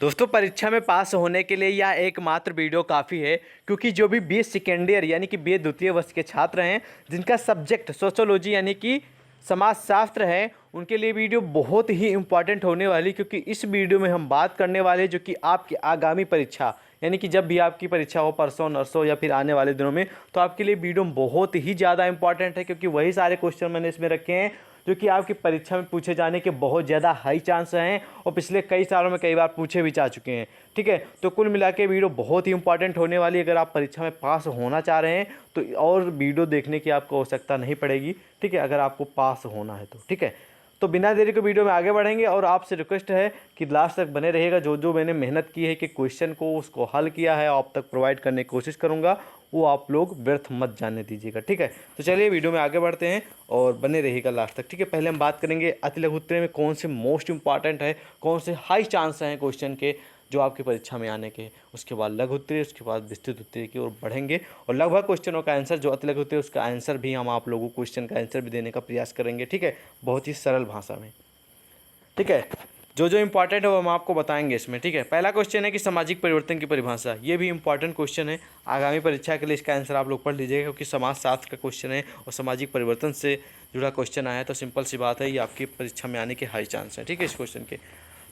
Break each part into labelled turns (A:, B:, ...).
A: दोस्तों, परीक्षा में पास होने के लिए यह एकमात्र वीडियो काफ़ी है, क्योंकि जो भी बीए सेकेंड ईयर यानी कि बीए द्वितीय वर्ष के छात्र हैं जिनका सब्जेक्ट सोशियोलॉजी यानी कि समाजशास्त्र है, उनके लिए वीडियो बहुत ही इम्पॉर्टेंट होने वाली, क्योंकि इस वीडियो में हम बात करने वाले हैं जो कि आपकी आगामी परीक्षा यानी कि जब भी आपकी परीक्षा हो, परसों नरसों या फिर आने वाले दिनों में, तो आपके लिए वीडियो बहुत ही ज़्यादा इंपॉर्टेंट है, क्योंकि वही सारे क्वेश्चन मैंने इसमें रखे हैं जो कि आपकी परीक्षा में पूछे जाने के बहुत ज़्यादा हाई चांस हैं और पिछले कई सालों में कई बार पूछे भी जा चुके हैं। ठीक है, तो कुल मिला के वीडियो बहुत ही इंपॉर्टेंट होने वाली है। अगर आप परीक्षा में पास होना चाह रहे हैं तो और वीडियो देखने की आपको आवश्यकता नहीं पड़ेगी। ठीक है, अगर आपको पास होना है तो। ठीक है, तो बिना देरी के वीडियो में आगे बढ़ेंगे और आपसे रिक्वेस्ट है कि लास्ट तक बने रहिएगा। जो जो मैंने मेहनत की है कि क्वेश्चन को उसको हल किया है आप तक प्रोवाइड करने की कोशिश करूँगा, वो आप लोग व्यर्थ मत जाने दीजिएगा। ठीक है, तो चलिए वीडियो में आगे बढ़ते हैं और बने रहिएगा लास्ट तक। ठीक है, पहले हम बात करेंगे अति लघु उत्तरीय में कौन से मोस्ट इंपॉर्टेंट है, कौन से हाई चांस हैं क्वेश्चन के जो आपकी परीक्षा में आने के। उसके बाद लघु उत्तरीय, उसके बाद विस्तृत उत्तरीय की ओर बढ़ेंगे और लगभग क्वेश्चनों का आंसर जो अति लघु उत्तरीय उसका आंसर भी हम आप लोगों को क्वेश्चन का आंसर भी देने का प्रयास करेंगे। ठीक है, बहुत ही सरल भाषा में। ठीक है, जो जो इंपॉर्टेंट है वो हम आपको बताएंगे इसमें। ठीक है, पहला क्वेश्चन है कि सामाजिक परिवर्तन की परिभाषा। ये भी इंपॉर्टेंट क्वेश्चन है, आगामी परीक्षा के लिए इसका आंसर आप लोग पढ़ लीजिएगा, क्योंकि समाजशास्त्र का क्वेश्चन है और सामाजिक परिवर्तन से जुड़ा क्वेश्चन आया है, तो सिंपल सी बात है ये आपकी परीक्षा में आने के हाई चांस है। ठीक है, इस क्वेश्चन के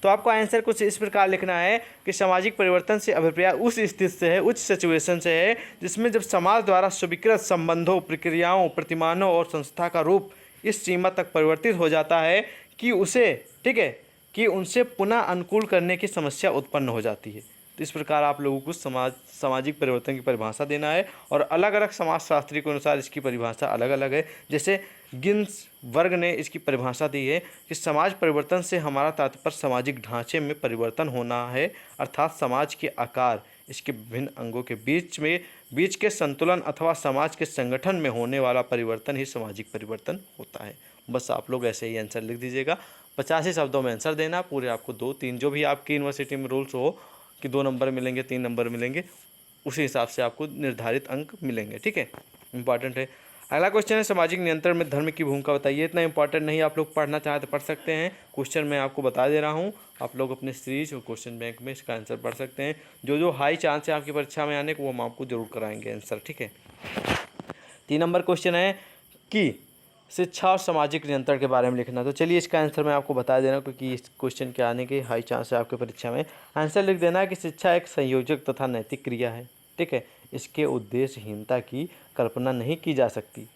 A: तो आपको आंसर कुछ इस प्रकार लिखना है कि सामाजिक परिवर्तन से अभिप्राय उस स्थिति से है, उच्च सिचुएशन से है, जिसमें जब समाज द्वारा स्वीकृत संबंधों, प्रक्रियाओं, प्रतिमानों और संस्था का रूप इस सीमा तक परिवर्तित हो जाता है कि उसे, ठीक है, कि उनसे पुनः अनुकूल करने की समस्या उत्पन्न हो जाती है। तो इस प्रकार आप लोगों को सामाजिक परिवर्तन की परिभाषा देना है और अलग अलग समाजशास्त्री के अनुसार इसकी परिभाषा अलग अलग है। जैसे गिन्स वर्ग ने इसकी परिभाषा दी है कि समाज परिवर्तन से हमारा तात्पर्य सामाजिक ढांचे में परिवर्तन होना है, अर्थात समाज के आकार, इसके विभिन्न अंगों के बीच के संतुलन अथवा समाज के संगठन में होने वाला परिवर्तन ही सामाजिक परिवर्तन होता है। बस आप लोग ऐसे ही आंसर लिख दीजिएगा। 50 ही शब्दों में आंसर देना, पूरे आपको 2-3 जो भी आपकी यूनिवर्सिटी में रूल्स हो कि 2 नंबर मिलेंगे, 3 नंबर मिलेंगे, उसी हिसाब से आपको निर्धारित अंक मिलेंगे। ठीक है, इंपॉर्टेंट है। अगला क्वेश्चन है सामाजिक नियंत्रण में धर्म की भूमिका बताइए। इतना इंपॉर्टेंट नहीं, आप लोग पढ़ना चाहें तो पढ़ सकते हैं। क्वेश्चन मैं आपको बता दे रहा हूँ, आप लोग अपने सीरीज और क्वेश्चन बैंक में इसका आंसर पढ़ सकते हैं। जो जो हाई चांस है आपकी परीक्षा में आने को वो हम आपको जरूर कराएंगे आंसर। ठीक है, 3 नंबर क्वेश्चन है कि शिक्षा और सामाजिक नियंत्रण के बारे में लिखना। तो चलिए इसका आंसर मैं आपको बता दे रहा हूँ, क्योंकि इस क्वेश्चन के आने के हाई चांस है आपके परीक्षा में। आंसर लिख देना है कि शिक्षा एक संयोजक तथा नैतिक क्रिया है। ठीक है, इसके उद्देश्यहीनता की कल्पना नहीं की जा सकती।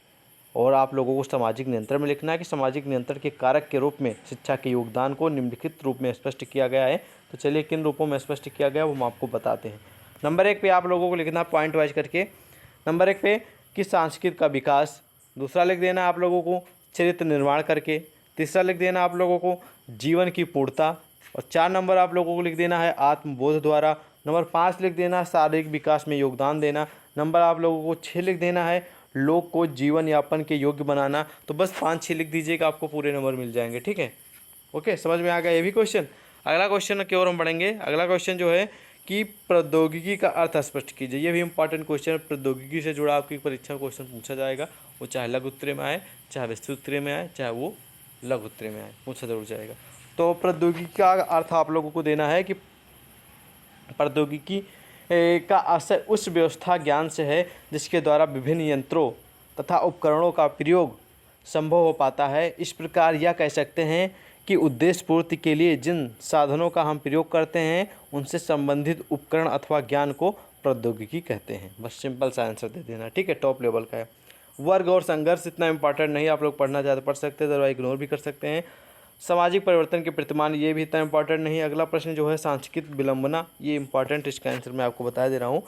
A: और आप लोगों को सामाजिक नियंत्रण में लिखना है कि सामाजिक नियंत्रण के कारक के रूप में शिक्षा के योगदान को निम्नलिखित रूप में स्पष्ट किया गया है। तो चलिए किन रूपों में स्पष्ट किया गया वो हम आपको बताते हैं। नंबर 1 पे आप लोगों को लिखना पॉइंट वाइज करके। नंबर 1 पे कि सांस्कृतिक का विकास। दूसरा लिख देना आप लोगों को चरित्र निर्माण करके। तीसरा लिख देना आप लोगों को जीवन की पूर्णता। और 4 नंबर आप लोगों को लिख देना है आत्मबोध द्वारा। नंबर 5 लिख देना शारीरिक विकास में योगदान देना। नंबर आप लोगों को 6 लिख देना है लोग को जीवन यापन के योग्य बनाना। तो बस 5-6 लिख दीजिएगा, आपको पूरे नंबर मिल जाएंगे। ठीक है, ओके, समझ में आ गया ये भी क्वेश्चन। अगला क्वेश्चन की ओर हम बढ़ेंगे। अगला क्वेश्चन जो है कि प्रौद्योगिकी का अर्थ स्पष्ट कीजिए। ये भी इंपॉर्टेंट क्वेश्चन है, प्रौद्योगिकी से जुड़ा आपकी परीक्षा क्वेश्चन पूछा जाएगा। वो चाहे लघु उत्तरीय में आए, चाहे विस्तृत उत्तरीय में आए, चाहे वो लघु उत्तरीय में आए, पूछा जरूर जाएगा। तो प्रौद्योगिकी का अर्थ आप लोगों को देना है कि प्रौद्योगिकी का आशय उस व्यवस्था ज्ञान से है जिसके द्वारा विभिन्न यंत्रों तथा उपकरणों का प्रयोग संभव हो पाता है। इस प्रकार यह कह सकते हैं कि उद्देश्य पूर्ति के लिए जिन साधनों का हम प्रयोग करते हैं उनसे संबंधित उपकरण अथवा ज्ञान को प्रौद्योगिकी कहते हैं। बस सिंपल सा आंसर दे देना। ठीक है, टॉप लेवल का है। वर्ग और संघर्ष इतना इंपॉर्टेंट नहीं, आप लोग पढ़ना चाहते पढ़ सकते हैं, अदरवाइज इग्नोर भी कर सकते हैं। सामाजिक परिवर्तन के प्रतिमान, ये भी इतना इंपॉर्टेंट नहीं। अगला प्रश्न जो है सांस्कृतिक विलंबना, ये इंपॉर्टेंट, इसका आंसर मैं आपको बता दे रहा हूँ।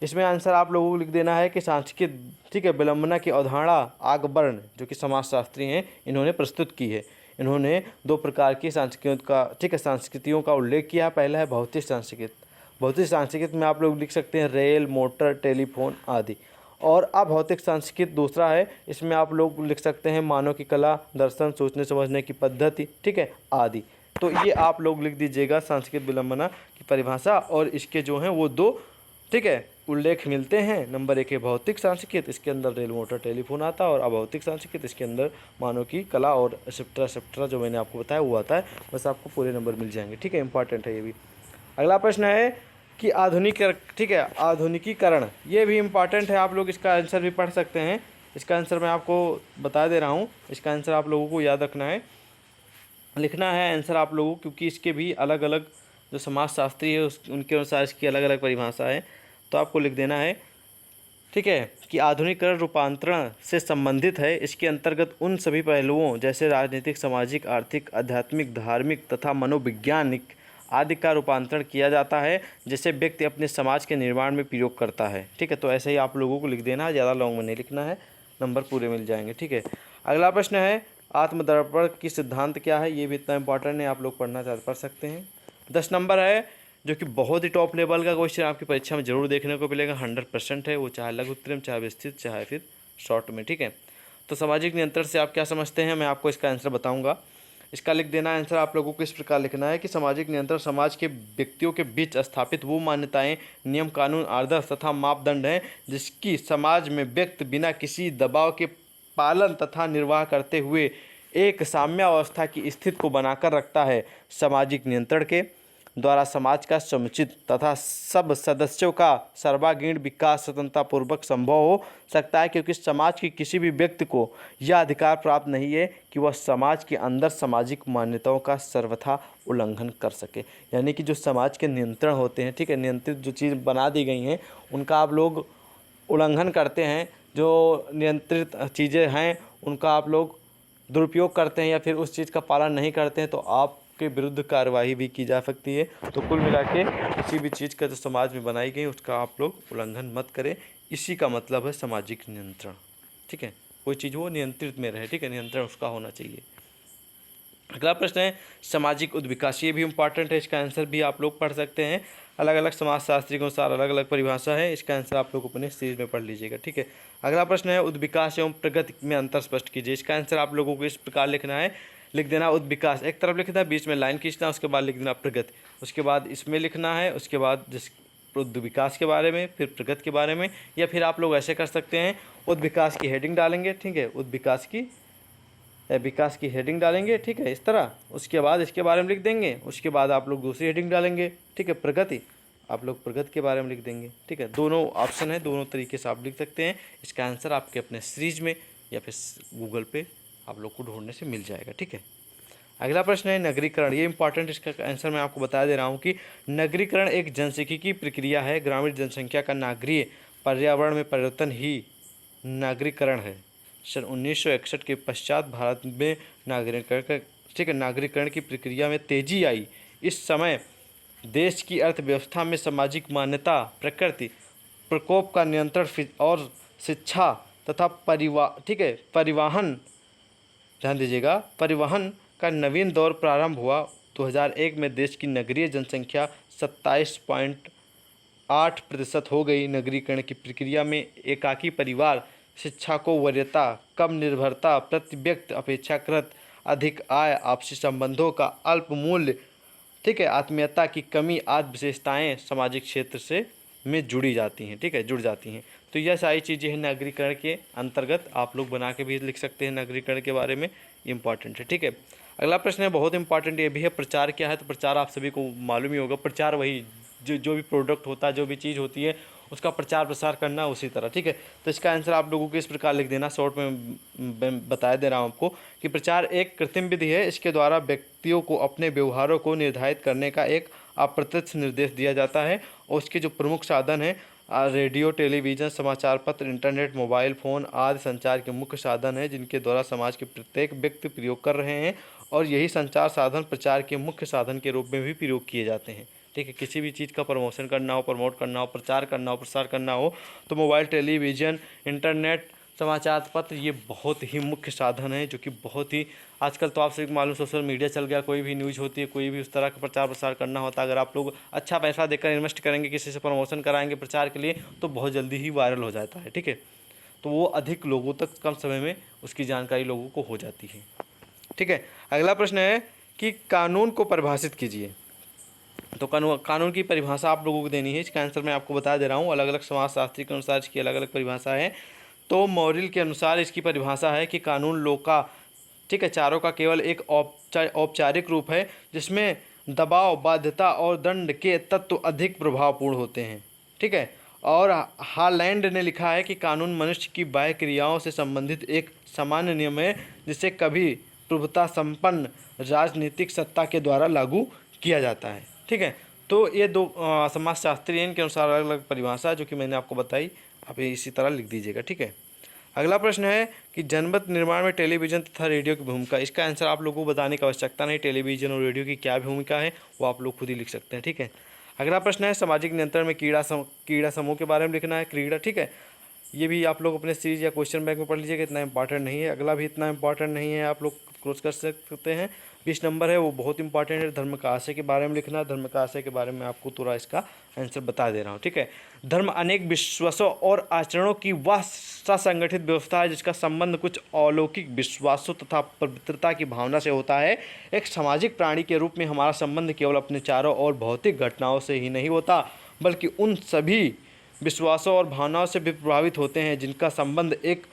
A: इसमें आंसर आप लोगों को लिख देना है कि सांस्कृतिक, ठीक है, विलंबना की अवधारणा आगबर्न जो कि समाजशास्त्री हैं इन्होंने प्रस्तुत की है। इन्होंने 2 प्रकार की संस्कृतियों का, ठीक है, संस्कृतियों का उल्लेख किया। पहला है भौतिक संस्कृति। भौतिक संस्कृति में आप लोग लिख सकते हैं रेल, मोटर, टेलीफोन आदि। और अभौतिक संस्कृति दूसरा है, इसमें आप लोग लिख सकते हैं मानव की कला, दर्शन, सोचने समझने की पद्धति, ठीक है, आदि। तो ये आप लोग लिख दीजिएगा सांस्कृतिक विलंबना की परिभाषा। और इसके जो हैं वो 2, ठीक है, उल्लेख मिलते हैं। नंबर 1 है भौतिक संस्कृति, इसके अंदर रेल, मोटर, टेलीफोन आता है। और अभौतिक संस्कृति, इसके अंदर मानव की कला और एक्सेट्रा जो मैंने आपको बताया वो आता है। बस आपको पूरे नंबर मिल जाएंगे। ठीक है, इंपॉर्टेंट है ये भी। अगला प्रश्न है कि ठीक है, आधुनिकीकरण, ये भी इम्पॉर्टेंट है, आप लोग इसका आंसर भी पढ़ सकते हैं। इसका आंसर मैं आपको बता दे रहा हूँ, इसका आंसर आप लोगों को याद रखना है, लिखना है आंसर आप लोगों को, क्योंकि इसके भी अलग अलग जो समाजशास्त्री है उनके अनुसार इसकी अलग अलग परिभाषा है, तो आपको लिख देना है, ठीक है, कि आधुनिकीकरण रूपांतरण से संबंधित है। इसके अंतर्गत उन सभी पहलुओं जैसे राजनीतिक, सामाजिक, आर्थिक, आध्यात्मिक, धार्मिक तथा मनोवैज्ञानिक आदि का रूपांतरण किया जाता है जिसे व्यक्ति अपने समाज के निर्माण में प्रयोग करता है। ठीक है, तो ऐसे ही आप लोगों को लिख देना है, ज़्यादा लॉन्ग में नहीं लिखना है, नंबर पूरे मिल जाएंगे। ठीक है, अगला प्रश्न है आत्मदर्पण की सिद्धांत क्या है, ये भी इतना इंपॉर्टेंट है, आप लोग पढ़ सकते हैं। 10 नंबर है जो कि बहुत ही टॉप लेवल का क्वेश्चन आपकी परीक्षा में जरूर देखने को मिलेगा, 100% है वो, चाहे लघु उत्तम, चाहे विस्तृत, चाहे फिर शॉर्ट में। ठीक है, तो सामाजिक नियंत्रण से आप क्या समझते हैं, मैं आपको इसका आंसर बताऊंगा। इसका लिख देना आंसर आप लोगों को इस प्रकार लिखना है कि सामाजिक नियंत्रण समाज के व्यक्तियों के बीच स्थापित वो मान्यताएं, नियम, कानून, आदर्श तथा मापदंड हैं जिसकी समाज में व्यक्ति बिना किसी दबाव के पालन तथा निर्वाह करते हुए एक साम्यावस्था की स्थिति को बनाकर रखता है। सामाजिक नियंत्रण के द्वारा समाज का समुचित तथा सब सदस्यों का सर्वांगीण विकास स्वतंत्रतापूर्वक संभव हो सकता है, क्योंकि समाज के किसी भी व्यक्ति को यह अधिकार प्राप्त नहीं है कि वह समाज के अंदर सामाजिक मान्यताओं का सर्वथा उल्लंघन कर सके। यानी कि जो समाज के नियंत्रण होते हैं, ठीक है, नियंत्रित जो चीज़ बना दी गई हैं उनका आप लोग उल्लंघन करते हैं, जो नियंत्रित चीज़ें हैं उनका आप लोग दुरुपयोग करते हैं या फिर उस चीज़ का पालन नहीं करते हैं, तो आपके विरुद्ध कार्रवाई भी की जा सकती है। तो कुल मिला के किसी भी चीज़ का जो समाज में बनाई गई उसका आप लोग उल्लंघन मत करें, इसी का मतलब है सामाजिक नियंत्रण। ठीक है, कोई चीज़ वो नियंत्रित में रहे, ठीक है, नियंत्रण उसका होना चाहिए। अगला प्रश्न है सामाजिक उद्विकास, ये भी इम्पॉर्टेंट है, इसका आंसर भी आप लोग पढ़ सकते हैं। अलग अलग समाजशास्त्री के अनुसार अलग अलग परिभाषा है, इसका आंसर आप लोग अपने सीरीज में पढ़ लीजिएगा। ठीक है, अगला प्रश्न है उद्विकास एवं प्रगति में अंतर स्पष्ट कीजिए। इसका आंसर आप लोगों को इस प्रकार लिखना है, लिख देना उद्विकास, एक तरफ लिखना है, बीच में लाइन खींचना, उसके बाद लिख देना प्रगति, उसके बाद इसमें लिखना है, उसके बाद जिस उद्विकास के बारे में, फिर प्रगति के बारे में, या फिर आप लोग ऐसे कर सकते हैं उद्विकास की हेडिंग डालेंगे, ठीक है, उद्विकास की विकास की हेडिंग डालेंगे, ठीक है, इस तरह, उसके बाद इसके बारे में लिख देंगे, उसके बाद आप लोग दूसरी हेडिंग डालेंगे, ठीक है, प्रगति, आप लोग प्रगति के बारे में लिख देंगे। ठीक है, दोनों ऑप्शन है, दोनों तरीके से आप लिख सकते हैं। इसका आंसर आपके अपने सीरीज में या फिर गूगल पे आप लोग को ढूंढने से मिल जाएगा। ठीक है, अगला प्रश्न है नगरीकरण, ये इंपॉर्टेंट, इसका आंसर मैं आपको बता दे रहा हूँ कि नगरीकरण एक जनसांख्यिकी प्रक्रिया है, ग्रामीण जनसंख्या का नागरीय पर्यावरण में परिवर्तन ही नागरीकरण है। सन 1961 के पश्चात भारत में नागरीकरण की प्रक्रिया में तेजी आई। इस समय देश की अर्थव्यवस्था में सामाजिक मान्यता, प्रकृति प्रकोप का नियंत्रण और शिक्षा तथा परिवहन, ध्यान दीजिएगा, परिवहन का नवीन दौर प्रारंभ हुआ। 2001 में देश की नगरीय जनसंख्या 27.8% हो गई। नगरीकरण की प्रक्रिया में एकाकी परिवार, शिक्षा को वरीयता, कम निर्भरता, प्रति व्यक्ति अपेक्षाकृत अधिक आय, आपसी संबंधों का अल्प मूल्य, ठीक है, आत्मीयता की कमी आदि विशेषताएं सामाजिक क्षेत्र से में जुड़ी जाती हैं, ठीक है, जुड़ जाती हैं। तो यह सारी चीज़ें हैं नगरीकरण के अंतर्गत, आप लोग बना के भी लिख सकते हैं नगरीकरण के बारे में, इंपॉर्टेंट है। ठीक है, अगला प्रश्न है बहुत इंपॉर्टेंट, ये भी है प्रचार क्या है। तो प्रचार आप सभी को मालूम ही होगा, प्रचार वही जो भी प्रोडक्ट होता है, जो भी चीज़ होती है उसका प्रचार प्रसार करना उसी तरह। ठीक है, तो इसका आंसर आप लोगों को इस प्रकार लिख देना, शॉर्ट में बता दे रहा हूँ आपको कि प्रचार एक कृत्रिम विधि है, इसके द्वारा व्यक्तियों को अपने व्यवहारों को निर्धारित करने का एक अप्रत्यक्ष निर्देश दिया जाता है, और उसके जो प्रमुख साधन हैं रेडियो, टेलीविज़न, समाचार पत्र, इंटरनेट, मोबाइल फ़ोन आदि संचार के मुख्य साधन हैं जिनके द्वारा समाज के प्रत्येक व्यक्ति प्रयोग कर रहे हैं, और यही संचार साधन प्रचार के मुख्य साधन के रूप में भी प्रयोग किए जाते हैं। ठीक है, किसी भी चीज़ का प्रमोशन करना हो, प्रमोट करना हो, प्रचार करना हो, प्रसार करना हो, तो मोबाइल, टेलीविज़न, इंटरनेट, समाचार पत्र ये बहुत ही मुख्य साधन है, जो कि बहुत ही आजकल तो आपसे मालूम सोशल मीडिया चल गया, कोई भी न्यूज़ होती है, कोई भी उस तरह का प्रचार प्रसार करना होता है, अगर आप लोग अच्छा पैसा देकर इन्वेस्ट करेंगे, किसी से प्रमोशन कराएंगे प्रचार के लिए, तो बहुत जल्दी ही वायरल हो जाता है। ठीक है, तो वो अधिक लोगों तक कम समय में उसकी जानकारी लोगों को हो जाती है। ठीक है, अगला प्रश्न है कि कानून को परिभाषित कीजिए। तो कानून की परिभाषा आप लोगों को देनी है, इसका आंसर मैं आपको बता दे रहा हूँ। अलग अलग समाजशास्त्री के अनुसार इसकी अलग अलग परिभाषा है। तो मॉरिल के अनुसार इसकी परिभाषा है कि कानून लोग का, ठीक है, चारों का केवल एक औपचारिक रूप है जिसमें दबाव, बाध्यता और दंड के तत्व अधिक प्रभावपूर्ण होते हैं। ठीक है। और हॉलैंड ने लिखा है कि कानून मनुष्य की बाह्य क्रियाओं से संबंधित एक सामान्य नियम है जिसे कभी प्रभुता संपन्न राजनीतिक सत्ता के द्वारा लागू किया जाता है। ठीक है। तो ये दो समाजशास्त्री हैं, इनके अनुसार अलग अलग परिभाषा जो कि मैंने आपको बताई, आप इसी तरह लिख दीजिएगा। ठीक है। अगला प्रश्न है कि जनमत निर्माण में टेलीविज़न तथा रेडियो की भूमिका। इसका आंसर आप लोगों को बताने की आवश्यकता नहीं, टेलीविज़न और रेडियो की क्या भूमिका है वो आप लोग खुद ही लिख सकते हैं। ठीक है। अगला प्रश्न है सामाजिक नियंत्रण में कीड़ा समूह के बारे में लिखना है, क्रीड़ा। ठीक है। ये भी आप लोग अपने सीरीज या क्वेश्चन बैंक में पढ़ लीजिएगा, इतना इंपॉर्टेंट नहीं है। अगला भी इतना इंपॉर्टेंट नहीं है, आप लोग क्रॉस कर सकते हैं। 20 नंबर है वो बहुत इंपॉर्टेंट है, धर्म का आशय के बारे में लिखना है। धर्म का आशय के बारे में आपको थोड़ा इसका आंसर बता दे रहा हूँ। ठीक है। धर्म अनेक विश्वासों और आचरणों की वह ससंगठित व्यवस्था है जिसका संबंध कुछ अलौकिक विश्वासों तथा पवित्रता की भावना से होता है। एक सामाजिक प्राणी के रूप में हमारा संबंध केवल अपने चारों और भौतिक घटनाओं से ही नहीं होता, बल्कि उन सभी विश्वासों और भावनाओं से भी प्रभावित होते हैं जिनका संबंध एक,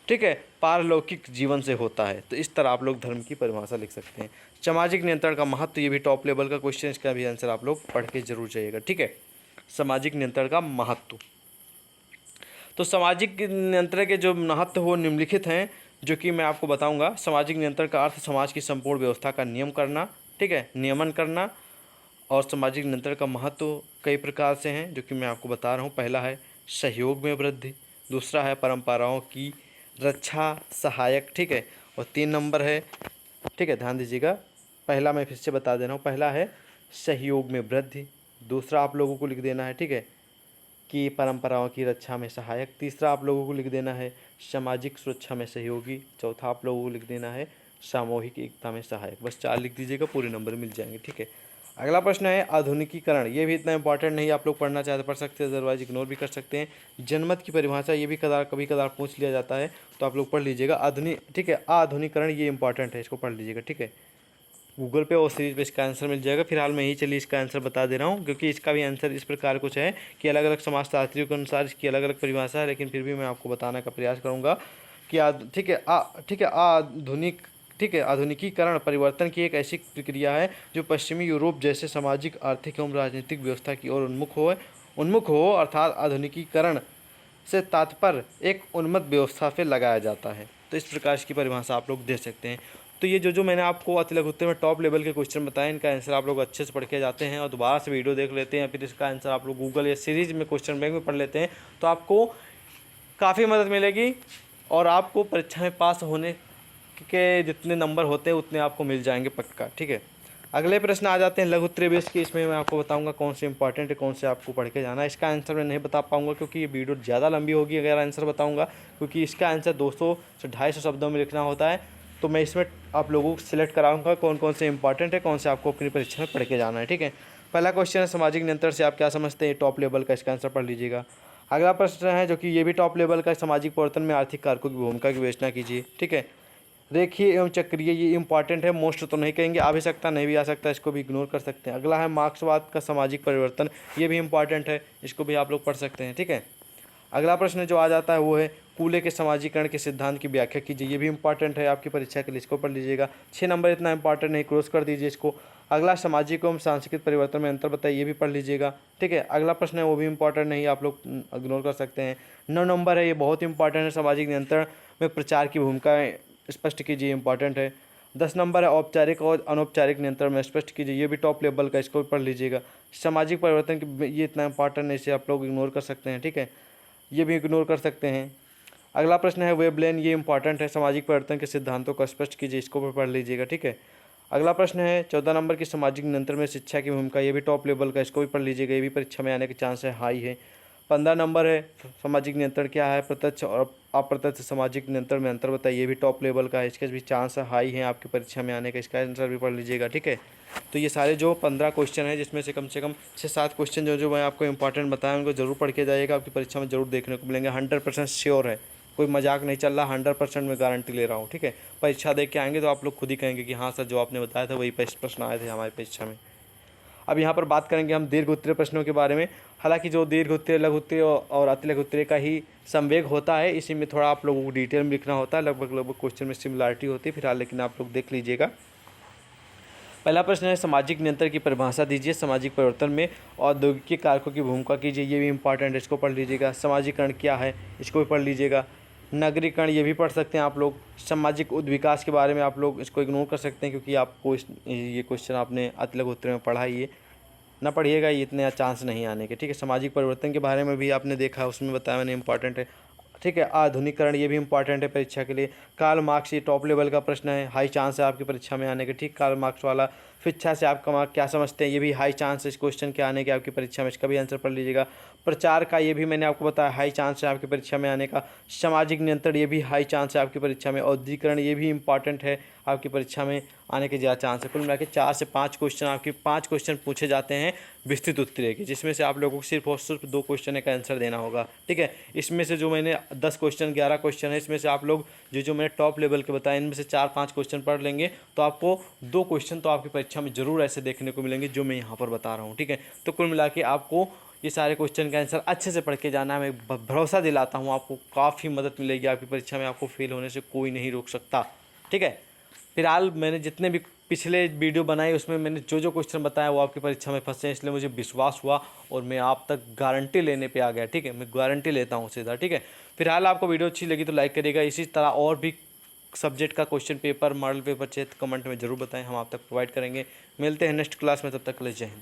A: ठीक है, पारलौकिक जीवन से होता है। तो इस तरह आप लोग धर्म की परिभाषा लिख सकते हैं। सामाजिक नियंत्रण का महत्व, ये भी टॉप लेवल का क्वेश्चन, इसका भी आंसर आप लोग पढ़ के जरूर जाइएगा। ठीक है। सामाजिक नियंत्रण का महत्व, तो सामाजिक नियंत्रण के जो महत्व वो निम्नलिखित हैं जो कि मैं आपको बताऊंगा। सामाजिक नियंत्रण का अर्थ समाज की संपूर्ण व्यवस्था का नियम करना, ठीक है, नियमन करना। और सामाजिक नियंत्रण का महत्व कई प्रकार से हैं जो कि मैं आपको बता रहा हूँ। पहला है सहयोग में वृद्धि, दूसरा है परंपराओं की रक्षा सहायक, ठीक है, और 3 नंबर है, ठीक है, ध्यान दीजिएगा। पहला मैं फिर से बता दे रहा हूँ, पहला है सहयोग में वृद्धि, दूसरा आप लोगों को लिख देना है, ठीक है, कि परंपराओं की रक्षा में सहायक, तीसरा आप लोगों को लिख देना है सामाजिक सुरक्षा में सहयोगी, चौथा आप लोगों को लिख देना है सामूहिक एकता में सहायक। बस 4 लिख दीजिएगा, पूरे नंबर मिल जाएंगे। ठीक है। अगला प्रश्न है आधुनिकीकरण। ये भी इतना इंपॉर्टेंट नहीं, आप लोग पढ़ना चाहते पढ़ सकते हैं, अदरवाइज इग्नोर भी कर सकते हैं। जनमत की परिभाषा, ये भी कभी कदार पूछ लिया जाता है, तो आप लोग पढ़ लीजिएगा। ठीक है, आधुनिकीकरण ये इंपॉर्टेंट है, इसको पढ़ लीजिएगा। ठीक है। गूगल पे और सीरीज पे इसका आंसर मिल जाएगा। फिलहाल मैं ही चलिए इसका आंसर बता दे रहा हूँ, क्योंकि इसका भी आंसर इस प्रकार कुछ है कि अलग अलग समाजशास्त्रियों के अनुसार इसकी अलग अलग परिभाषा है, लेकिन फिर भी मैं आपको बताने का प्रयास करूँगा कि ठीक है, आधुनिकीकरण परिवर्तन की एक ऐसी प्रक्रिया है जो पश्चिमी यूरोप जैसे सामाजिक, आर्थिक एवं राजनीतिक व्यवस्था की ओर उन्मुख हो अर्थात आधुनिकीकरण से तात्पर्य एक उन्मत्त व्यवस्था पे लगाया जाता है। तो इस प्रकार की परिभाषा आप लोग दे सकते हैं। तो ये जो मैंने आपको अति लघु उत्तर में टॉप लेवल के क्वेश्चन बताए, इनका आंसर आप लोग अच्छे से पढ़ के जाते हैं और दोबारा से वीडियो देख लेते हैं, फिर इसका आंसर आप लोग गूगल या सीरीज में क्वेश्चन बैंक में पढ़ लेते हैं, तो आपको काफ़ी मदद मिलेगी और आपको परीक्षा में पास होने के जितने नंबर होते हैं उतने आपको मिल जाएंगे पक्का। ठीक है। अगले प्रश्न आ जाते हैं लघु उत्तरीय बेस के। इसमें मैं आपको बताऊंगा कौन से इंपॉर्टेंट है, कौन से आपको पढ़ के जाना है। इसका आंसर मैं नहीं बता पाऊंगा क्योंकि ये वीडियो ज़्यादा लंबी होगी अगर आंसर बताऊंगा, क्योंकि इसका आंसर 200 से 250 शब्दों में लिखना होता है। तो मैं इसमें आप लोगों को सिलेक्ट कराऊंगा कौन कौन से इंपॉर्टेंट है, कौन से आपको अपनी परीक्षा में पढ़ के जाना है। ठीक है। पहला क्वेश्चन है सामाजिक नियंत्रण से आप क्या समझते हैं, टॉप लेवल का, इसका आंसर पढ़ लीजिएगा। अगला प्रश्न है जो कि ये भी टॉप लेवल का, सामाजिक परिवर्तन में आर्थिक कारकों की भूमिका की विवेचना कीजिए। ठीक है। रेखीय एवं चक्रीय, ये इंपॉर्टेंट है, मोस्ट तो नहीं कहेंगे, आ भी सकता नहीं भी आ सकता, इसको भी इग्नोर कर सकते हैं। अगला है मार्क्सवाद का सामाजिक परिवर्तन, ये भी इंपॉर्टेंट है, इसको भी आप लोग पढ़ सकते हैं। ठीक है। अगला प्रश्न जो आ जाता है वो है कूले के समाजीकरण के सिद्धांत की व्याख्या कीजिए, ये भी इंपॉर्टेंट है आपकी परीक्षा के लिए, इसको पढ़ लीजिएगा। 6 नंबर इतना इंपॉर्टेंट नहीं, क्रॉस कर दीजिए इसको। अगला सामाजिक एवं सांस्कृतिक परिवर्तन में अंतर बताइए, ये भी पढ़ लीजिएगा। ठीक है। अगला प्रश्न है वो भी इंपॉर्टेंट नहीं, आप लोग इग्नोर कर सकते हैं। 9 नंबर है, ये बहुत इंपॉर्टेंट है, सामाजिक नियंत्रण में प्रचार की भूमिका स्पष्ट कीजिए, इंपॉर्टेंट है। 10 नंबर है औपचारिक और अनौपचारिक नियंत्रण में स्पष्ट कीजिए, ये भी टॉप लेवल का, इसको भी पढ़ लीजिएगा। सामाजिक परिवर्तन की, ये इतना इंपॉर्टेंट है, इसे आप लोग इग्नोर कर सकते हैं। ठीक है, ये भी इग्नोर कर सकते हैं। अगला प्रश्न है वेबलेन, ये इंपॉर्टेंट है, सामाजिक परिवर्तन के सिद्धांतों को स्पष्ट कीजिए, इसको भी पढ़ लीजिएगा। ठीक है। अगला प्रश्न है 14 नंबर की सामाजिक नियंत्रण में शिक्षा की भूमिका, ये भी टॉप लेवल का, इसको भी पढ़ लीजिएगा, ये भी परीक्षा में आने के चांस है, हाई है। 15 नंबर है सामाजिक नियंत्रण क्या है, प्रत्यक्ष और अप्रत्यक्ष सामाजिक नियंत्रण में अंतर बताइए, ये भी टॉप लेवल का है, इसके भी चांस हाई हैं आपकी परीक्षा में आने का, इसका आंसर भी पढ़ लीजिएगा। ठीक है। तो ये सारे जो 15 क्वेश्चन है जिसमें से कम 6-7 क्वेश्चन जो मैं आपको इंपॉर्टेंट बताया उनको जरूर पढ़ के जाइएगा, आपकी परीक्षा में जरूर देखने को मिलेंगे। 100% श्योर है, कोई मजाक नहीं चल रहा, 100% मैं गारंटी ले रहा हूँ। ठीक है। परीक्षा देख के आएंगे तो आप लोग खुद ही कहेंगे कि हाँ सर जो आपने बताया था वही प्रश्न आए थे हमारी परीक्षा में। अब यहाँ पर बात करेंगे हम दीर्घ उत्तरीय प्रश्नों के बारे में। हालांकि जो दीर्घ उत्तरीय, लघु उत्तरीय और अति लघु उत्तरीय का ही संवेग होता है, इसी में थोड़ा आप लोगों को डिटेल में लिखना होता है, लगभग क्वेश्चन में सिमिलरिटी होती है फिलहाल, लेकिन आप लोग देख लीजिएगा। पहला प्रश्न है, सामाजिक नियंत्रण की परिभाषा दीजिए। सामाजिक परिवर्तन में औद्योगिक कारकों की भूमिका कीजिए, ये भी इंपॉर्टेंट है, इसको पढ़ लीजिएगा। सामाजिकरण क्या है, इसको भी पढ़ लीजिएगा। नगरीकरण ये भी पढ़ सकते हैं आप लोग। सामाजिक उद्विकास के बारे में आप लोग इसको इग्नोर कर सकते हैं, क्योंकि आपको ये क्वेश्चन आपने अतिलघु में पढ़ा ही है, ना पढ़िएगा, ये इतने चांस नहीं आने के। ठीक है, सामाजिक परिवर्तन के बारे में भी आपने देखा, उसमें बताया मैंने, इंपॉर्टेंट है। ठीक है, आधुनिकरण ये भी इंपॉर्टेंट है परीक्षा के लिए। कार्ल मार्क्स, ये टॉप लेवल का प्रश्न है, हाई चांस है आपकी परीक्षा में आने के। ठीक, कार्ल मार्क्स वाला। शिक्षा से आपका मार्क क्या समझते हैं, ये भी हाई चांस है इस क्वेश्चन के आने के आपकी परीक्षा में, इसका भी आंसर पढ़ लीजिएगा। प्रचार का ये भी मैंने आपको बताया, हाई चांस है आपकी परीक्षा में आने का। सामाजिक नियंत्रण ये भी हाई चांस है आपकी परीक्षा में। औद्योगिकरण ये भी इंपॉर्टेंट है आपकी परीक्षा में आने के ज़्यादा चांस है। कुल मिला के 4 से 5 क्वेश्चन, आपके 5 क्वेश्चन पूछे जाते हैं विस्तृत उत्तरीय के, जिसमें से आप लोगों को सिर्फ और सिर्फ 2 क्वेश्चन का आंसर देना होगा। ठीक है, इसमें से जो मैंने 10 क्वेश्चन 11 क्वेश्चन है, इसमें से आप लोग जो मैंने टॉप लेवल के बताए, इनमें से 4-5 क्वेश्चन पढ़ लेंगे तो आपको 2 क्वेश्चन तो आपकी परीक्षा में जरूर ऐसे देखने को मिलेंगे जो मैं यहाँ पर बता रहा हूँ। ठीक है, तो कुल मिला के आपको ये सारे क्वेश्चन का आंसर अच्छे से पढ़ के जाना है। मैं भरोसा दिलाता हूँ आपको काफ़ी मदद मिलेगी आपकी परीक्षा में, आपको फेल होने से कोई नहीं रोक सकता। ठीक है, फिलहाल मैंने जितने भी पिछले वीडियो बनाए उसमें मैंने जो क्वेश्चन बताया वो आपकी परीक्षा में फंसे हैं, इसलिए मुझे विश्वास हुआ और मैं आप तक गारंटी लेने पे आ गया। ठीक है, मैं गारंटी लेता हूँ सीधा। ठीक है, फिलहाल आपको वीडियो अच्छी लगी तो लाइक करिएगा। इसी तरह और भी सब्जेक्ट का क्वेश्चन पेपर, मॉडल पेपर चाहिए तो कमेंट में ज़रूर बताएं, हम आप तक प्रोवाइड करेंगे। मिलते हैं नेक्स्ट क्लास में, तब तक के लिए जय हिंद।